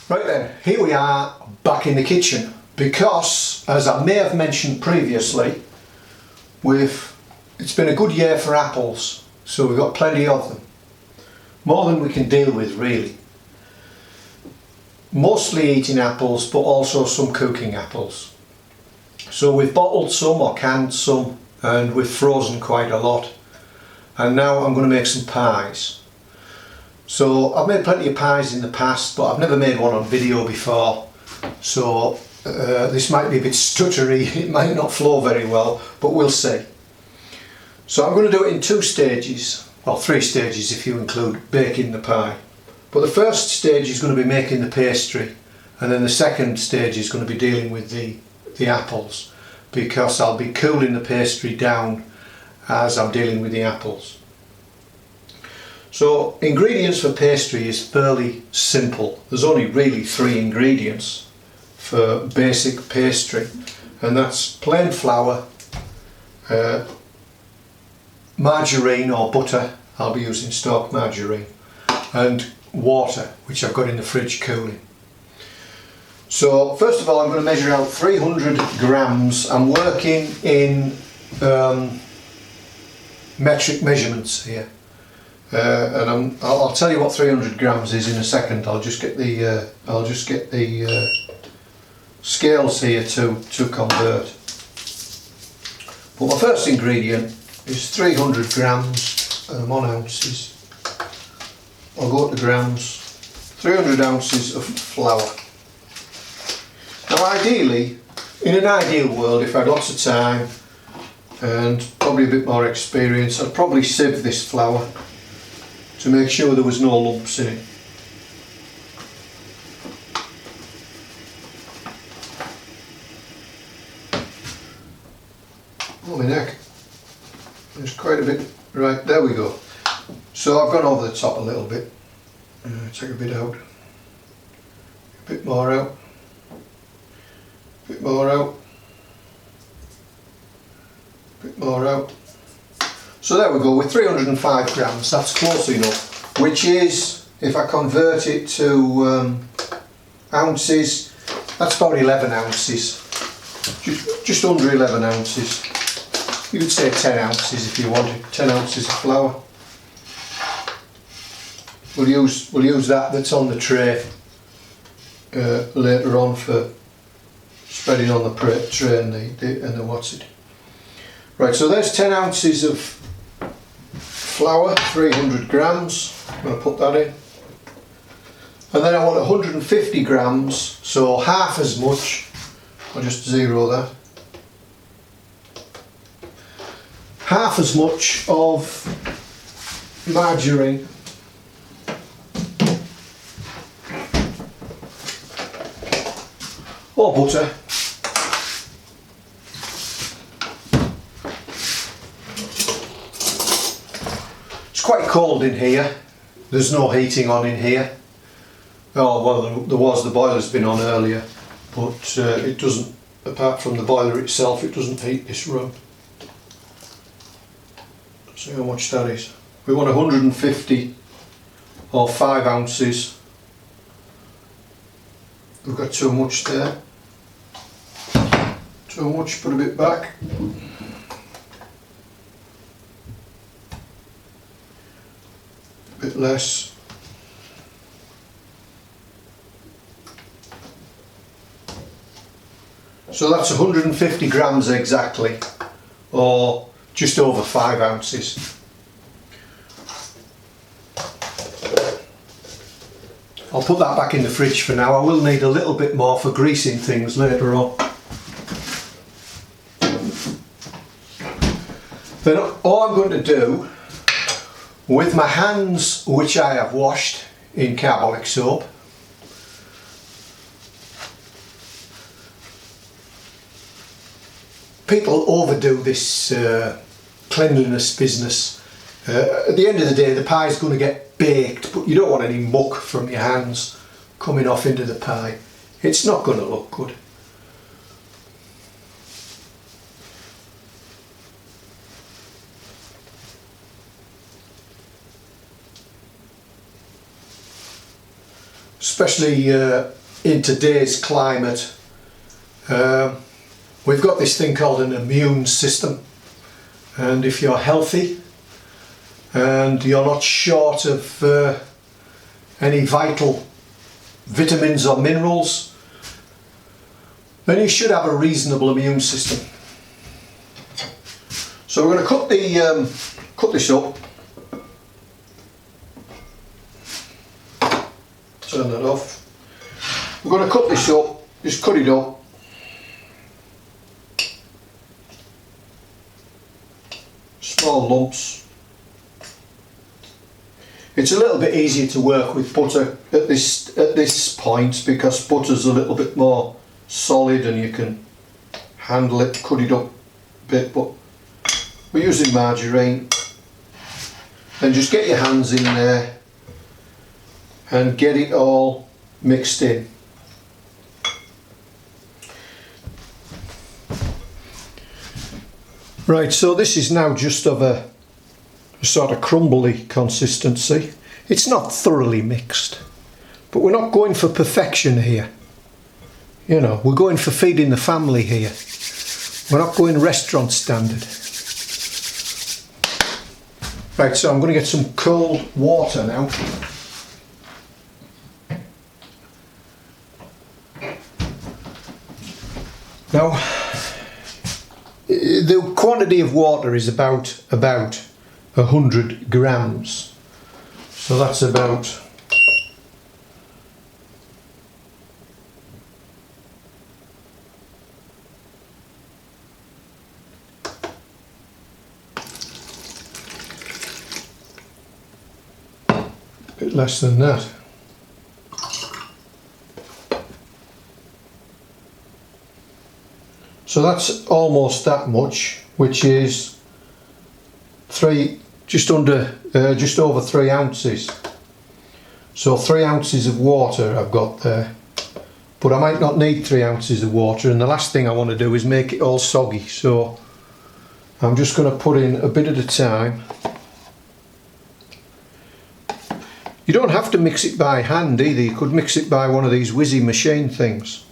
Right then, here we are back in the kitchen because, as I may have mentioned previously, it's been a good year for apples, so we've got plenty of them. More than we can deal with, really. Mostly eating apples, but also some cooking apples. So we've bottled some or canned some, and we've frozen quite a lot. And now I'm going to make some pies. So I've made plenty of pies in the past, but I've never made one on video before. So this might be a bit stuttery, it might not flow very well, but we'll see. So I'm going to do it in 2 stages, well 3 stages if you include baking the pie. But the first stage is going to be making the pastry, and then the second stage is going to be dealing with the apples, because I'll be cooling the pastry down as I'm dealing with the apples. So ingredients for pastry is fairly simple. There's only really 3 ingredients for basic pastry, and that's plain flour, margarine or butter, I'll be using stock margarine, and water, which I've got in the fridge cooling. So first of all I'm going to measure out 300 grams. I'm working in metric measurements here. And I'll tell you what 300 grams is in a second. I'll just get the scales here to convert. But my first ingredient is 300 grams, and I'm on ounces. I'll go up to grams. 300 ounces of flour. Now, ideally, in an ideal world, if I had lots of time and probably a bit more experience, I'd probably sieve this flour to make sure there was no lumps in it. Oh my neck, there's quite a bit, right, there we go. So I've gone over the top a little bit, take a bit out, a bit more out, a bit more out, a bit more out. So there we go, with 305 grams, that's close enough, which is, if I convert it to ounces, that's about 11 ounces, just under 11 ounces. You could say 10 ounces if you wanted, 10 ounces of flour. We'll use that that's on the tray later on for spreading on the tray and the what's it. Right, so there's 10 ounces of flour, 300 grams, I'm going to put that in. And then I want 150 grams, so half as much, I'll just zero that. Half as much of margarine. Or butter. It's quite cold in here. There's no heating on in here. Oh well, there was, the boiler's been on earlier, but it doesn't, apart from the boiler itself, it doesn't heat this room. See how much that is. We want 150 or 5 ounces. We've got too much there. Too much, put a bit back. A bit less. So that's 150 grams exactly, or just over 5 ounces. I'll put that back in the fridge for now. I will need a little bit more for greasing things later on. Then all I'm going to do with my hands, which I have washed in carbolic soap, people overdo this cleanliness business. At the end of the day, the pie is going to get baked, but you don't want any muck from your hands coming off into the pie. It's not going to look good. Especially in today's climate, we've got this thing called an immune system, and if you're healthy and you're not short of any vital vitamins or minerals, then you should have a reasonable immune system. So we're going to cut this up. Turn that off. We're going to cut this up, just cut it up. Small lumps. It's a little bit easier to work with butter at this point because butter's a little bit more solid and you can handle it, cut it up a bit, but we're using margarine. And just get your hands in there and get it all mixed in. Right, so this is now just of a sort of crumbly consistency. It's not thoroughly mixed, but we're not going for perfection here. You know, we're going for feeding the family here. We're not going restaurant standard. Right, so I'm going to get some cold water now. Now, the quantity of water is about 100 grams. So that's about a bit less than that. So that's almost that much, which is just over 3 ounces. So 3 ounces of water I've got there, but I might not need 3 ounces of water, and the last thing I want to do is make it all soggy. So I'm just going to put in a bit at a time. You don't have to mix it by hand either. You could mix it by one of these whizzy machine things,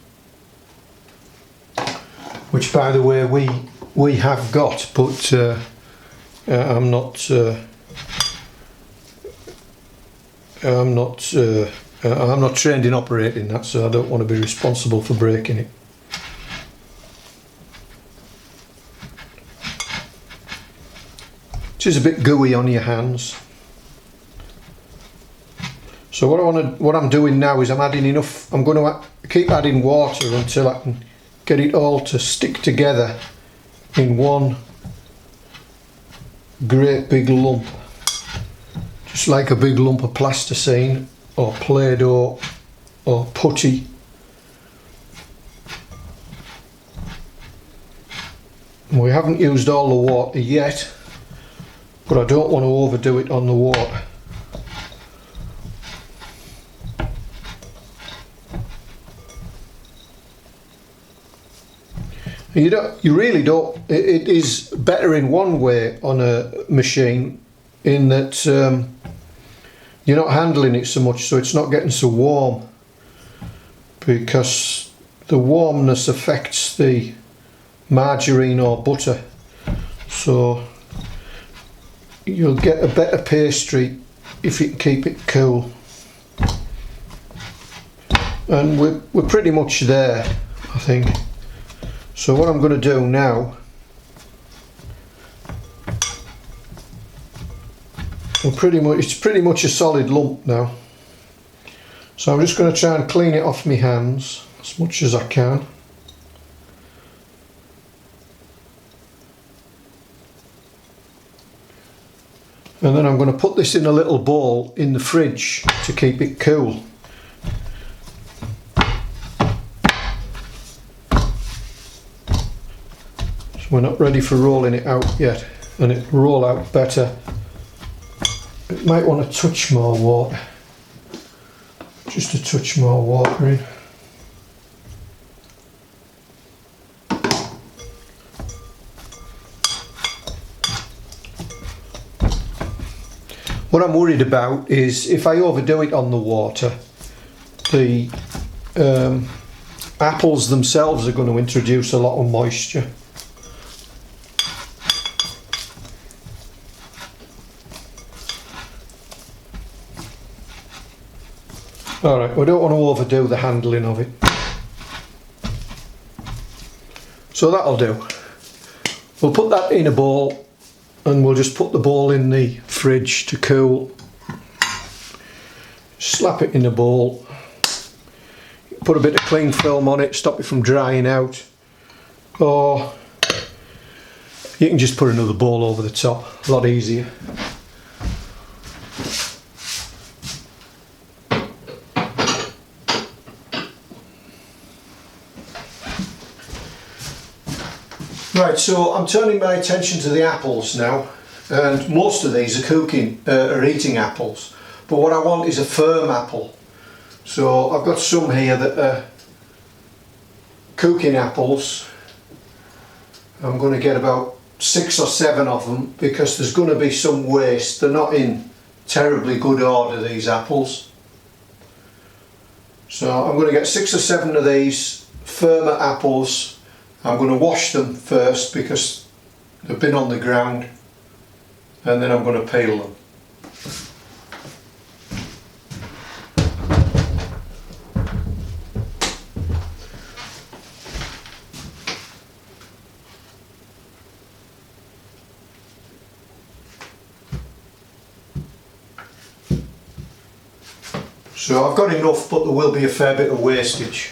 which by the way we have got, but I'm not trained in operating that, so I don't want to be responsible for breaking it. It is a bit gooey on your hands. So what I'm doing now is I'm adding enough. I'm going to keep adding water until I can get it all to stick together in one great big lump, just like a big lump of plasticine or Play-Doh or putty. We haven't used all the water yet, but I don't want to overdo it on the water. You really don't. It is better in one way on a machine, in that you're not handling it so much, so it's not getting so warm, because the warmness affects the margarine or butter. So you'll get a better pastry if you can keep it cool. And we're pretty much there, I think. So what I'm going to do now, it's pretty much a solid lump now. So I'm just going to try and clean it off my hands as much as I can. And then I'm going to put this in a little bowl in the fridge to keep it cool. We're not ready for rolling it out yet, and it'll roll out better. It might want a touch more water, just a touch more water in. What I'm worried about is if I overdo it on the water, the apples themselves are going to introduce a lot of moisture. Alright, we don't want to overdo the handling of it. So that'll do. We'll put that in a bowl and we'll just put the bowl in the fridge to cool. Slap it in the bowl. Put a bit of cling film on it, stop it from drying out. Or you can just put another bowl over the top, a lot easier. Right, so I'm turning my attention to the apples now, and most of these are eating apples, but what I want is a firm apple. So I've got some here that are cooking apples. I'm going to get about 6 or 7 of them because there's going to be some waste. They're not in terribly good order, these apples. So I'm going to get 6 or 7 of these firmer apples. I'm going to wash them first because they've been on the ground, and then I'm going to peel them. So I've got enough, but there will be a fair bit of wastage.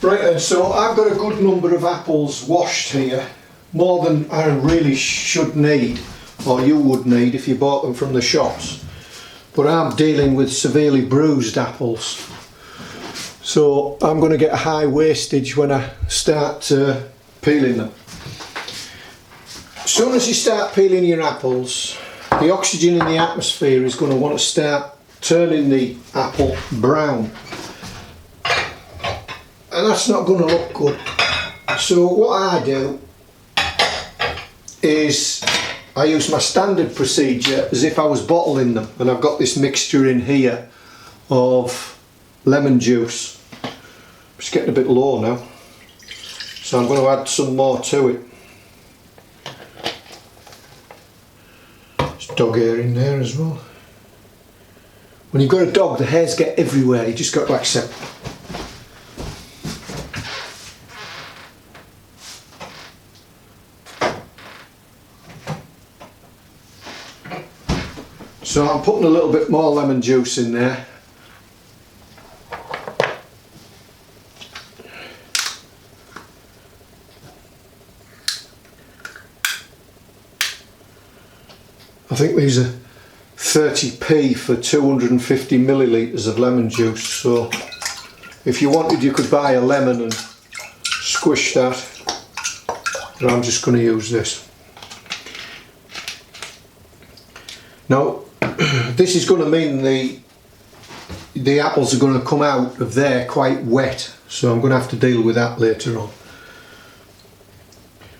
Right, and so I've got a good number of apples washed here, more than I really should need, or you would need if you bought them from the shops. But I'm dealing with severely bruised apples, so I'm going to get a high wastage when I start peeling them. As soon as you start peeling your apples, the oxygen in the atmosphere is going to want to start turning the apple brown. And that's not going to look good. So what I do is I use my standard procedure as if I was bottling them, and I've got this mixture in here of lemon juice. It's getting a bit low now, so I'm going to add some more to it. There's dog hair in there as well. When you've got a dog, the hairs get everywhere, you just got to accept it. So I'm putting a little bit more lemon juice in there. I think these are 30p for 250 millilitres of lemon juice, so if you wanted you could buy a lemon and squish that, but I'm just going to use this. Now this is going to mean the apples are going to come out of there quite wet, so I'm going to have to deal with that later on.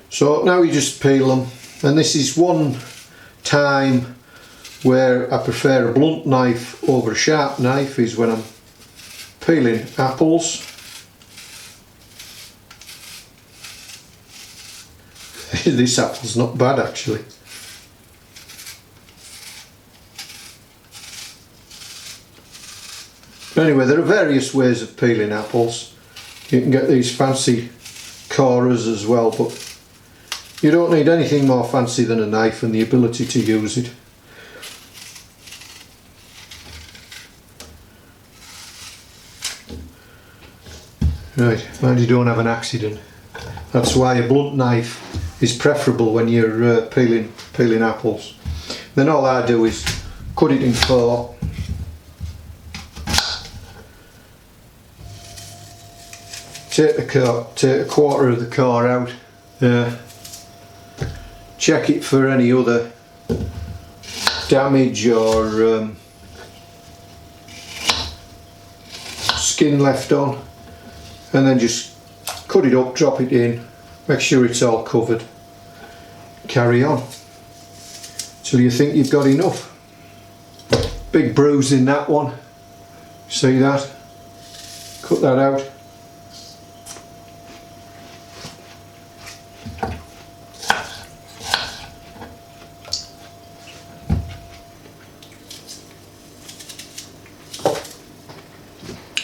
So now you just peel them, and this is one time where I prefer a blunt knife over a sharp knife, is when I'm peeling apples. This apple's not bad actually. Anyway, there are various ways of peeling apples. You can get these fancy corers as well, but you don't need anything more fancy than a knife and the ability to use it. Right, mind you don't have an accident. That's why a blunt knife is preferable when you're peeling apples. Then all I do is cut it in 4. Take a quarter of the core out. Check it for any other damage or skin left on, and then just cut it up, drop it in, make sure it's all covered, carry on till you think you've got enough. big bruise in that one. See that? Cut that out.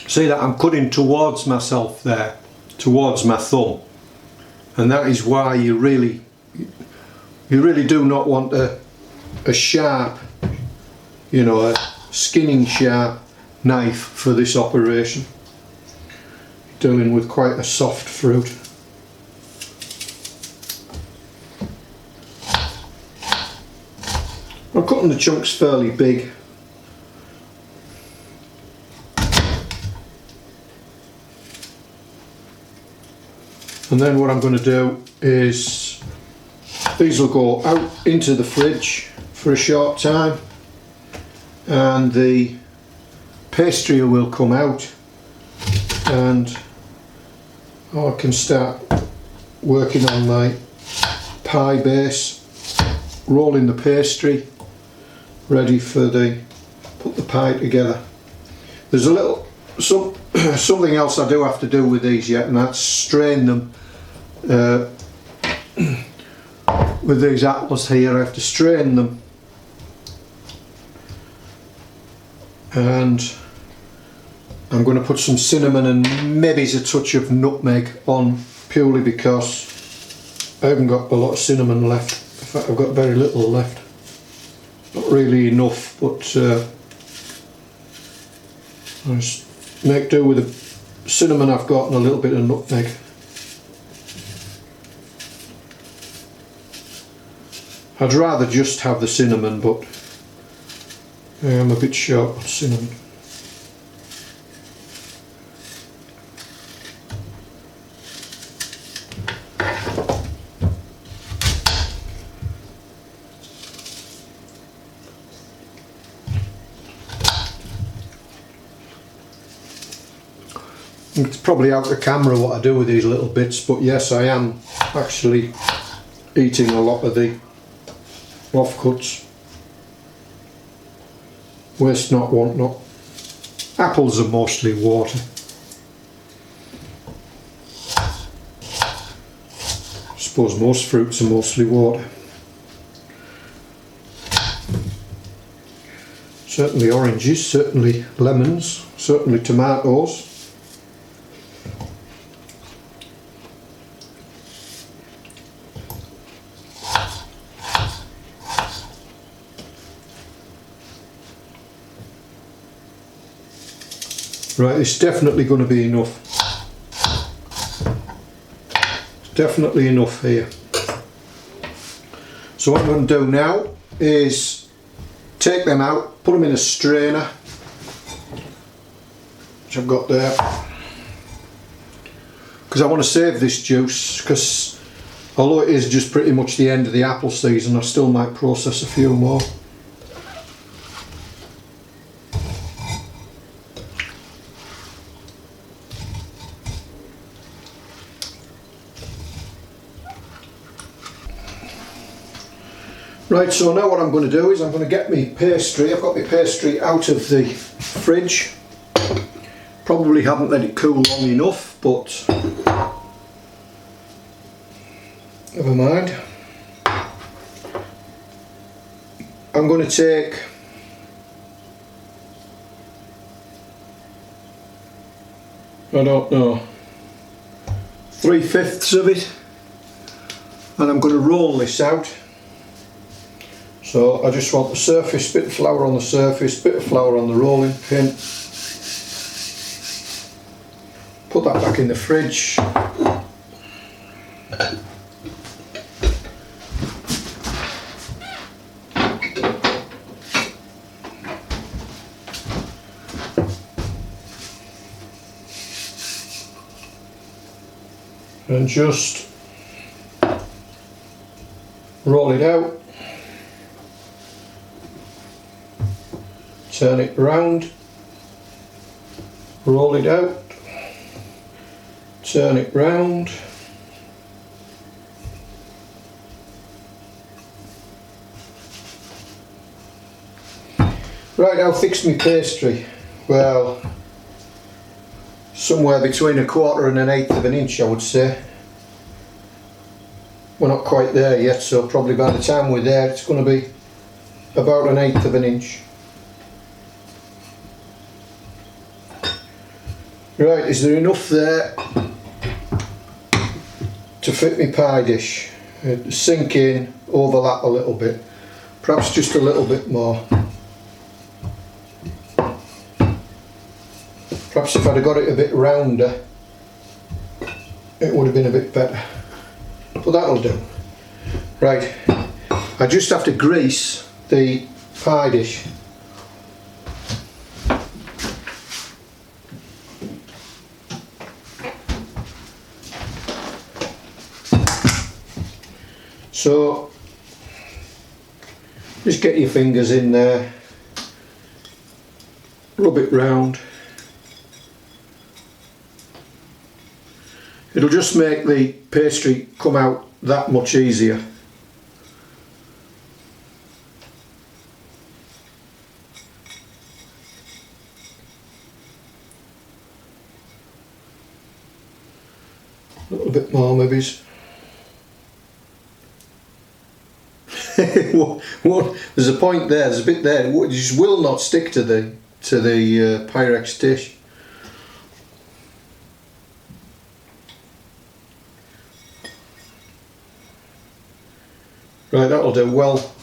See that I'm cutting towards myself there, towards my thumb, and that is why you really do not want a sharp, you know, a skinning sharp knife for this operation. Dealing with quite a soft fruit. I'm cutting the chunks fairly big. And then what I'm going to do is these will go out into the fridge for a short time, and the pastry will come out, and I can start working on my pie base, rolling the pastry, ready for put the pie together. There's a little something else I do have to do with these yet, and that's strain them. With these apples here, I have to strain them, and I'm going to put some cinnamon and maybe a touch of nutmeg on, purely because I haven't got a lot of cinnamon left. In fact, I've got very little left. Not really enough, but I'll just make do with the cinnamon I've got and a little bit of nutmeg. I'd rather just have the cinnamon, but I am a bit short on cinnamon. It's probably out of camera what I do with these little bits, but yes, I am actually eating a lot of the offcuts. Waste not, want not. Apples are mostly water. I suppose most fruits are mostly water. Certainly oranges, certainly lemons, certainly tomatoes. Right, it's definitely going to be enough. It's definitely enough here. So what I'm going to do now is take them out, put them in a strainer, which I've got there, because I want to save this juice, because although it is just pretty much the end of the apple season, I still might process a few more. Right, so now what I'm going to do is I'm going to get my pastry. I've got my pastry out of the fridge. Probably haven't let it cool long enough, but never mind. I'm going to take I don't know, 3/5 of it, and I'm going to roll this out. So I just want the surface, bit of flour on the surface, bit of flour on the rolling pin. Put that back in the fridge. And just roll it out. Turn it round, roll it out, turn it round, Right, how thick's my pastry? Well, somewhere between 1/4 and 1/8 of an inch, I would say. We're not quite there yet, so probably by the time we're there it's going to be about 1/8 of an inch. Right, is there enough there to fit my pie dish? Sink in, overlap a little bit, perhaps just a little bit more. Perhaps if I'd have got it a bit rounder it would have been a bit better, but that'll do. Right, I just have to grease the pie dish. So just get your fingers in there, rub it round. It'll just make the pastry come out that much easier. A little bit more maybe. There's a point there, there's a bit there, it just will not stick to the Pyrex dish. Right, that'll do, well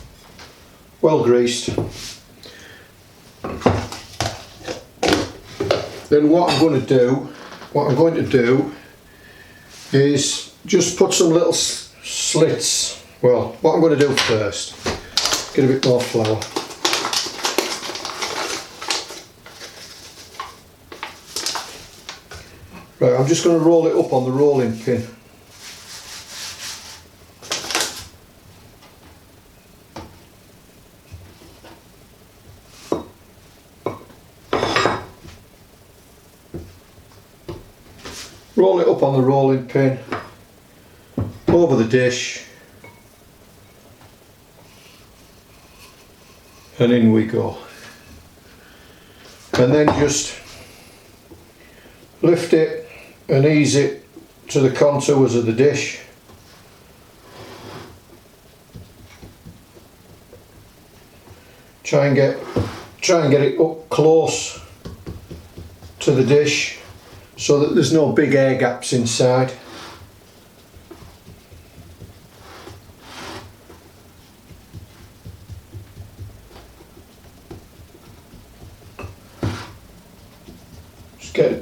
greased. Then what I'm going to do is just put some little slits. Well, what I'm going to do first, get a bit more flour. Right, I'm just going to roll it up on the rolling pin. Roll it up on the rolling pin, over the dish, and in we go. And then just lift it and ease it to the contours of the dish. Try and get it up close to the dish so that there's no big air gaps inside.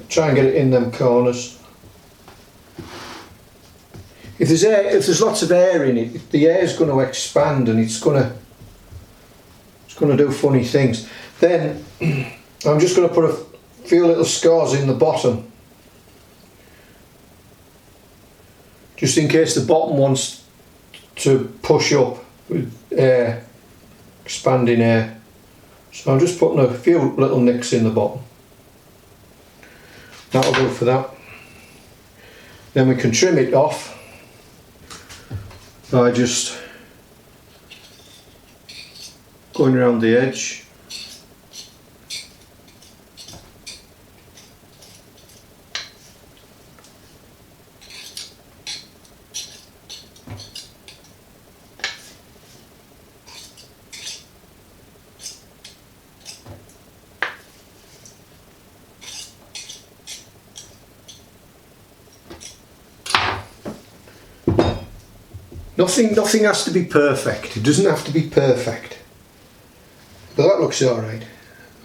Try and get it in them corners. If there's lots of air in it, the air is going to expand and it's going to do funny things. Then I'm just going to put a few little scores in the bottom, just in case the bottom wants to push up with air, expanding air. So I'm just putting a few little nicks in the bottom. That'll do for that. Then we can trim it off by just going around the edge. Nothing has to be perfect. It doesn't have to be perfect. But that looks alright.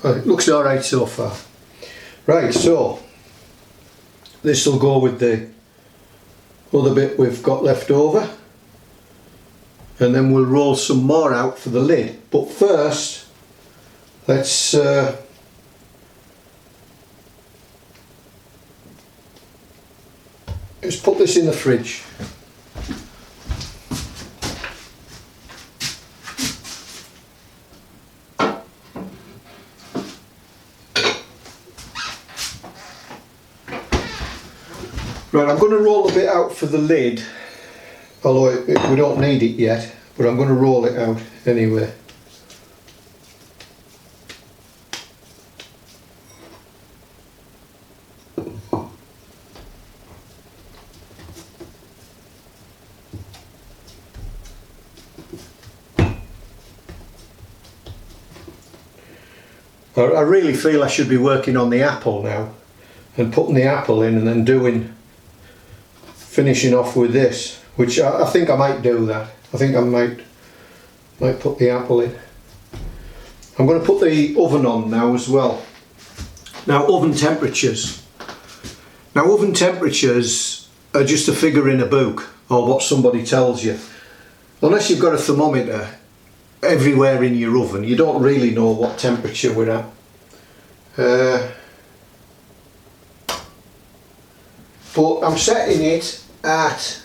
It looks alright so far. Right, so this will go with the other bit we've got left over. And then we'll roll some more out for the lid. But first, let's just put this in the fridge. Right, I'm going to roll a bit out for the lid, although we don't need it yet, but I'm going to roll it out anyway. I really feel I should be working on the apple now and putting the apple in and then finishing off with this, which I think I might do that. I think I might put the apple in. I'm going to put the oven on now as well. Now, oven temperatures. Now, oven temperatures are just a figure in a book or what somebody tells you. Unless you've got a thermometer everywhere in your oven, you don't really know what temperature we're at. But I'm setting it at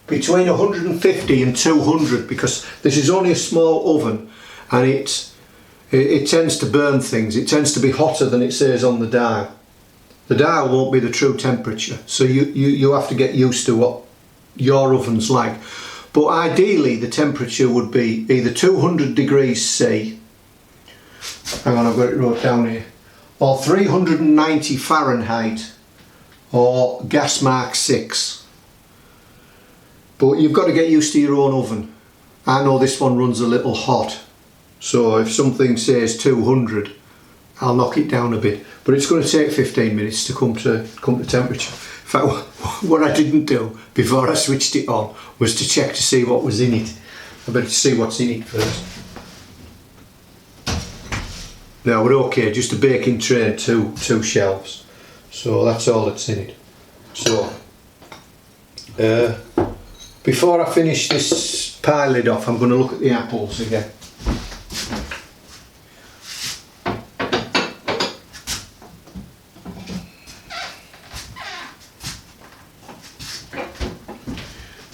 between 150 and 200 because this is only a small oven and it tends to burn things. It tends to be hotter than it says on the dial. The dial won't be the true temperature, so you have to get used to what your oven's like. But ideally the temperature would be either 200 degrees C, hang on, I've got it wrote down here, or 390 Fahrenheit or gas mark 6. But you've got to get used to your own oven. I know this one runs a little hot, so if something says 200 I'll knock it down a bit, but it's going to take 15 minutes to come to temperature. In fact, what I didn't do before I switched it on was to check to see what was in it. I better see what's in it first. Now we're okay, just a baking tray and two shelves, so that's all that's in it. So before I finish this pie lid off, I'm going to look at the apples again.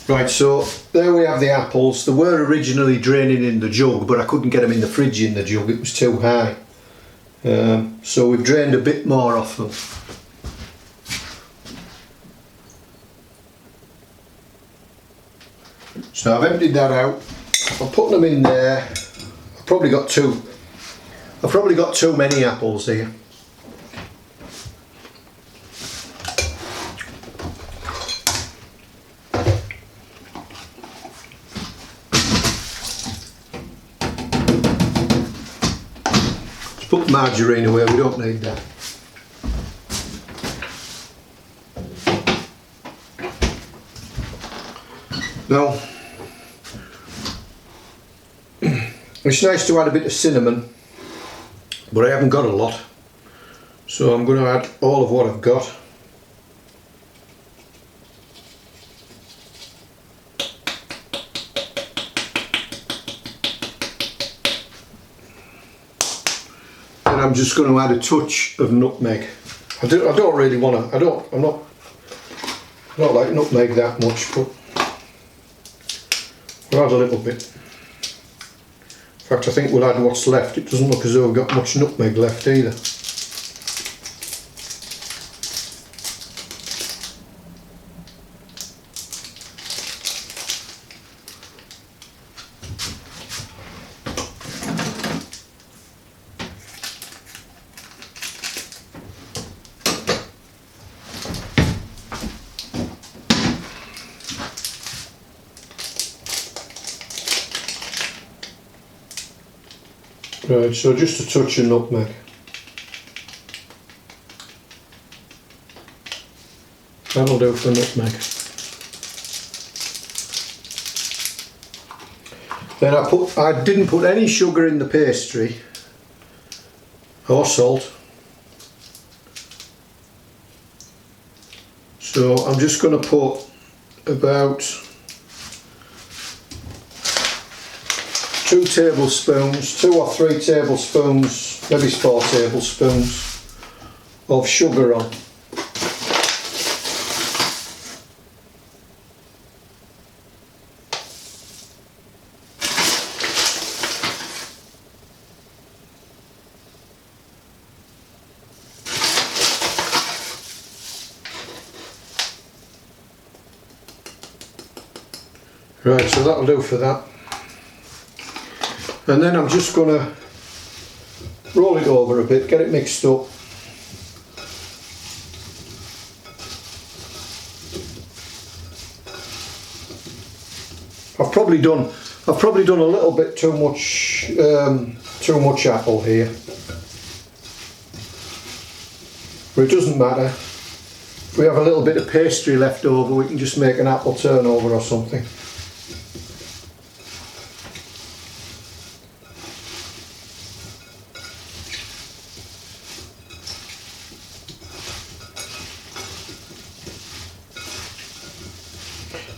Right, so there we have the apples. They were originally draining in the jug, but I couldn't get them in the fridge in the jug, it was too high. So we've drained a bit more off them. So I've emptied that out. I'm putting them in there. I've probably got too many apples here. Put margarine away, we don't need that. Now, it's nice to add a bit of cinnamon, but I haven't got a lot, so I'm going to add all of what I've got. I'm just going to add a touch of nutmeg. I don't really want to. I don't like nutmeg that much, but we'll add a little bit. In fact, I think we'll add what's left. It doesn't look as though we've got much nutmeg left either. Right, so just a touch of nutmeg. That'll do for nutmeg. Then I didn't put any sugar in the pastry or salt. So I'm just going to put about 2 or 3 tablespoons, maybe 4 tablespoons of sugar on. Right, so that'll do for that. And then I'm just going to roll it over a bit, get it mixed up. I've probably done a little bit too much apple here. But it doesn't matter. If we have a little bit of pastry left over, we can just make an apple turnover or something.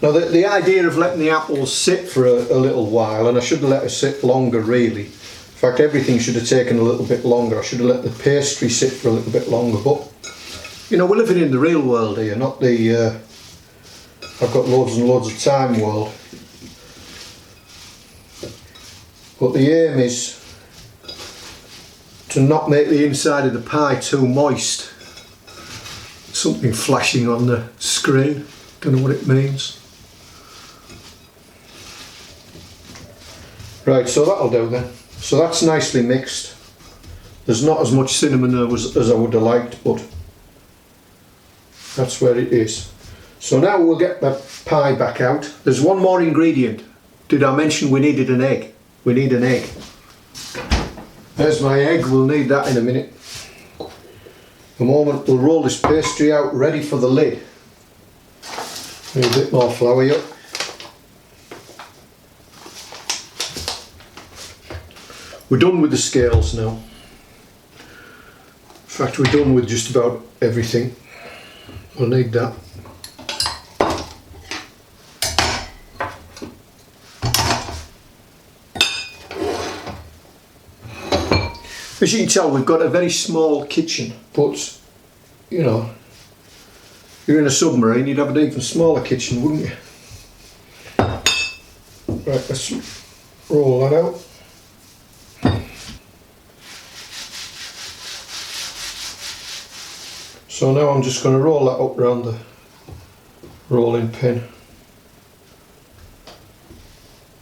Now the idea of letting the apples sit for a little while, and I should have let it sit longer really. In fact, everything should have taken a little bit longer. I should have let the pastry sit for a little bit longer, but you know, we're living in the real world here, not the I've got loads and loads of time world. But the aim is to not make the inside of the pie too moist. Something flashing on the screen, don't know what it means. Right, so that'll do then. So that's nicely mixed. There's not as much cinnamon as I would have liked, but that's where it is. So now we'll get the pie back out. There's one more ingredient. Did I mention we needed an egg? We need an egg. There's my egg, we'll need that in a minute. The moment we'll roll this pastry out, ready for the lid. Need a bit more flour up. We're done with the scales now. In fact, we're done with just about everything. We'll need that. As you can tell, we've got a very small kitchen, but you know, you're in a submarine, you'd have an even smaller kitchen, wouldn't you? Right, let's roll that out. So now I'm just going to roll that up around the rolling pin.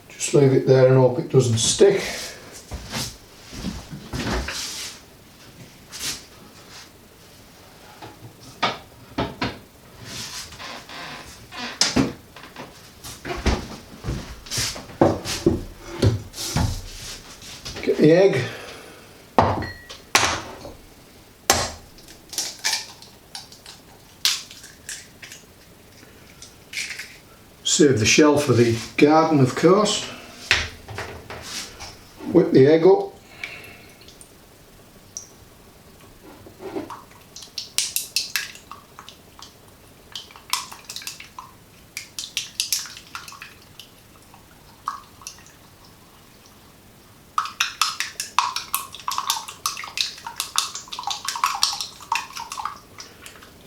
Just leave it there and hope it doesn't stick. Get the egg. Save the shell for the garden, of course. Whip the egg up.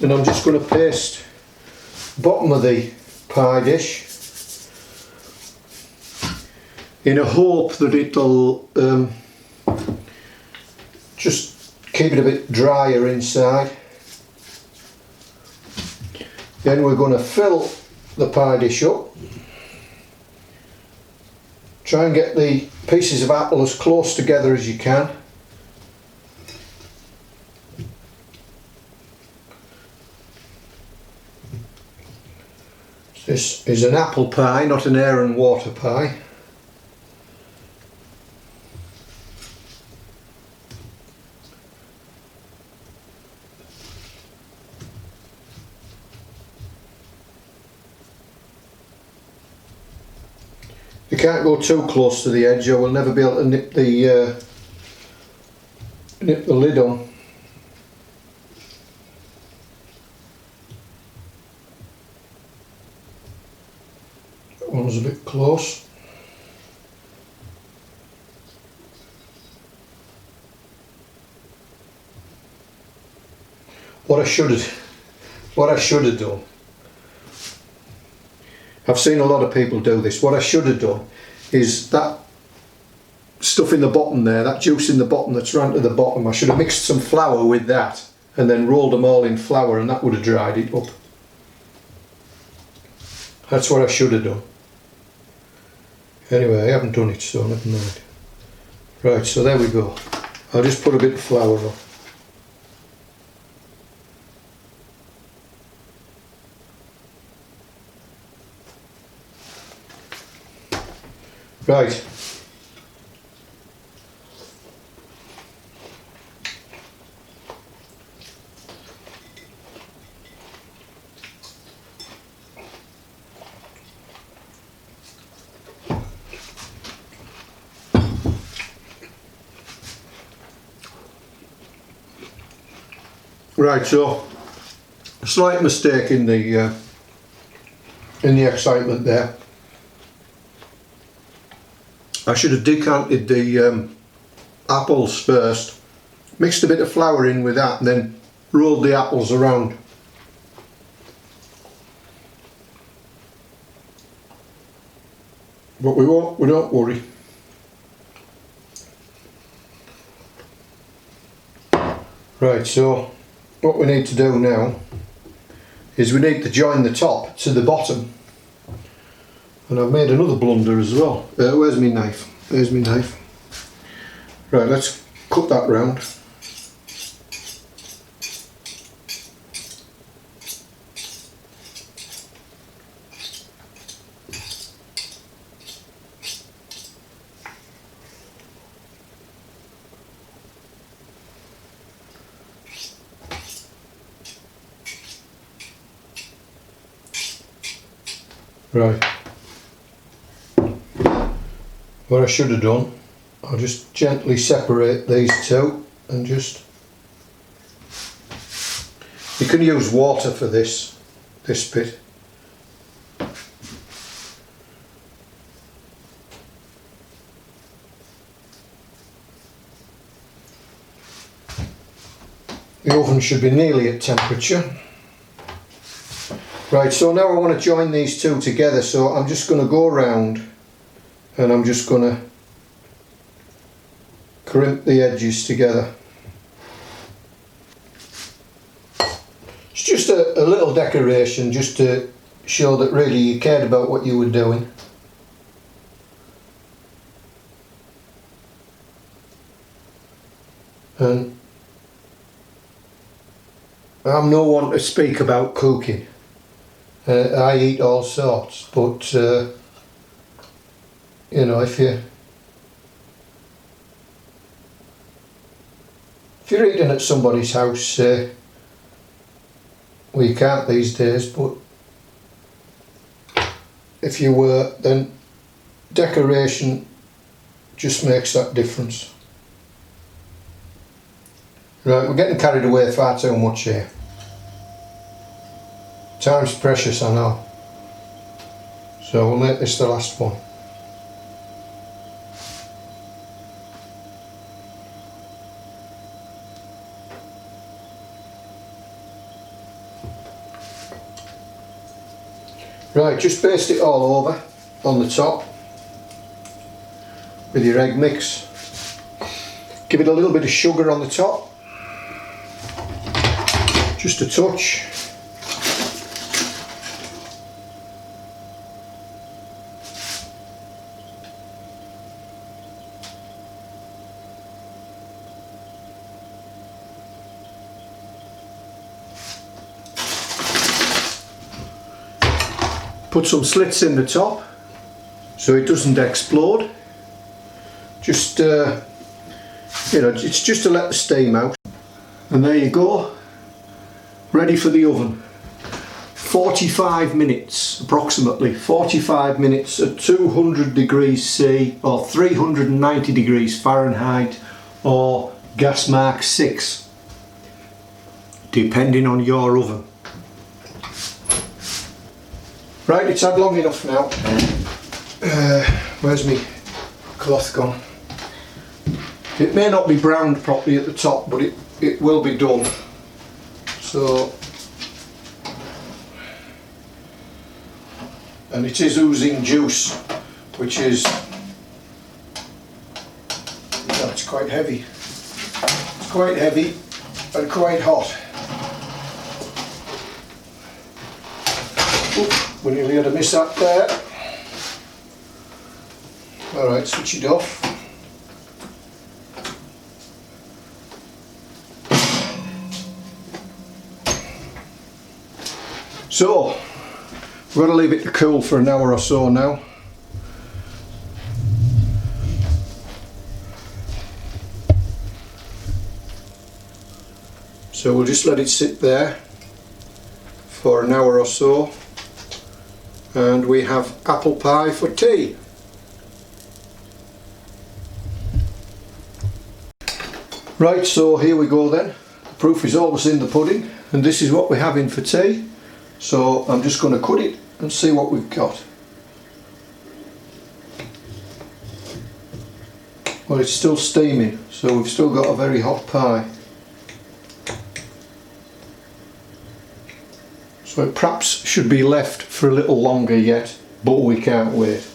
And I'm just going to paste the bottom of the pie dish in a hope that it'll just keep it a bit drier inside. Then we're going to fill the pie dish up. Try and get the pieces of apple as close together as you can. This is an apple pie, not an air and water pie. You can't go too close to the edge or we'll never be able to nip the lid on. That one's a bit close. What I should have done, I've seen a lot of people do this, what I should have done is that stuff in the bottom there, that juice in the bottom that's run to the bottom, I should have mixed some flour with that and then rolled them all in flour and that would have dried it up. That's what I should have done. Anyway, I haven't done it, so never mind. Right, so there we go. I'll just put a bit of flour on. Right. Right, so a slight mistake in the excitement there. I should have decanted the apples first, mixed a bit of flour in with that, and then rolled the apples around. But we don't worry. Right, so what we need to do now is we need to join the top to the bottom. And I've made another blunder as well. Where's my knife? There's my knife. Right, let's cut that round. Right, what I should have done, I'll just gently separate these two and just, you can use water for this bit. The oven should be nearly at temperature. Right, so now I want to join these two together, so I'm just going to go around and I'm just going to crimp the edges together. It's just a little decoration just to show that really you cared about what you were doing. And I'm no one to speak about cooking. I eat all sorts, but you know, if you're eating at somebody's house, well, you can't these days, but if you were, then decoration just makes that difference. Right, we're getting carried away far too much here. Time's precious, I know. So we'll make this the last one. Right, just baste it all over on the top with your egg mix. Give it a little bit of sugar on the top, just a touch. Put some slits in the top so it doesn't explode. Just, you know, it's just to let the steam out. And there you go, ready for the oven. 45 minutes, approximately 45 minutes at 200 degrees C or 390 degrees Fahrenheit or gas mark 6, depending on your oven. Right, it's had long enough now. Where's my cloth gone? It may not be browned properly at the top, but it will be done. So, and it is oozing juice, which is, that's quite heavy. It's quite heavy and quite hot. Oop. We nearly had a mishap there. Alright, switch it off. So, we're going to leave it to cool for an hour or so now. So we'll just let it sit there for an hour or so. And we have apple pie for tea. Right, so here we go then. proof is always in the pudding, and this is what we're having for tea. So I'm just going to cut it and see what we've got. Well, it's still steaming, so we've still got a very hot pie. So it perhaps should be left for a little longer yet, but we can't wait.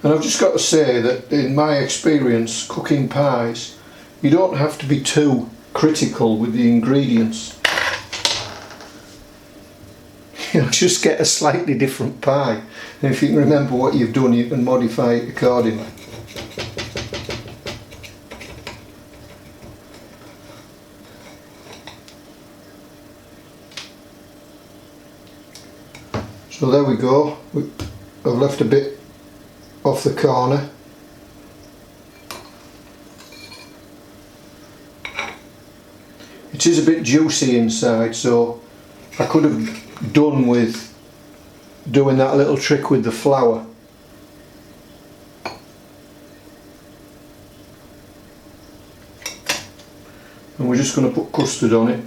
And I've just got to say that in my experience cooking pies, you don't have to be too critical with the ingredients. You'll just get a slightly different pie. And if you can remember what you've done, you can modify it accordingly. So there we go. I've left a bit off the corner. It is a bit juicy inside, so I could have done with doing that little trick with the flour. And we're just going to put custard on it.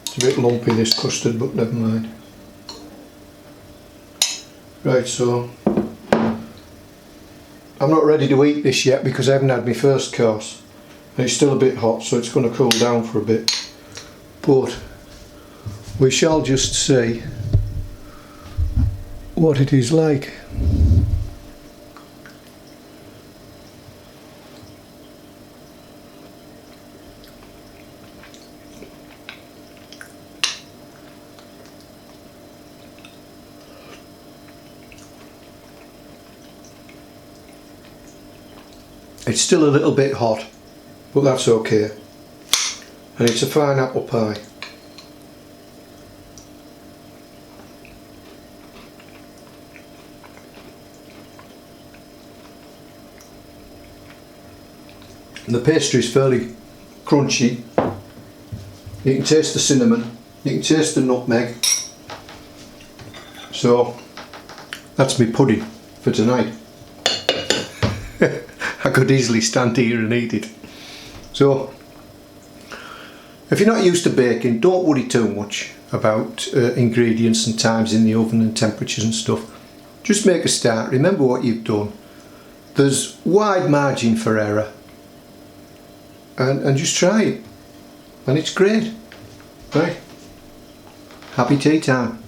It's a bit lumpy, this custard, but never mind. Right, so I'm not ready to eat this yet because I haven't had my first course and it's still a bit hot, so it's going to cool down for a bit, but we shall just see what it is like. It's still a little bit hot, but that's okay. And it's a fine apple pie. And the pastry is fairly crunchy. You can taste the cinnamon, you can taste the nutmeg. So that's my pudding for tonight. I could easily stand here and eat it. So if you're not used to baking, don't worry too much about ingredients and times in the oven and temperatures and stuff. Just make a start, remember what you've done. There's wide margin for error, and just try it, and it's great. Right, happy tea time.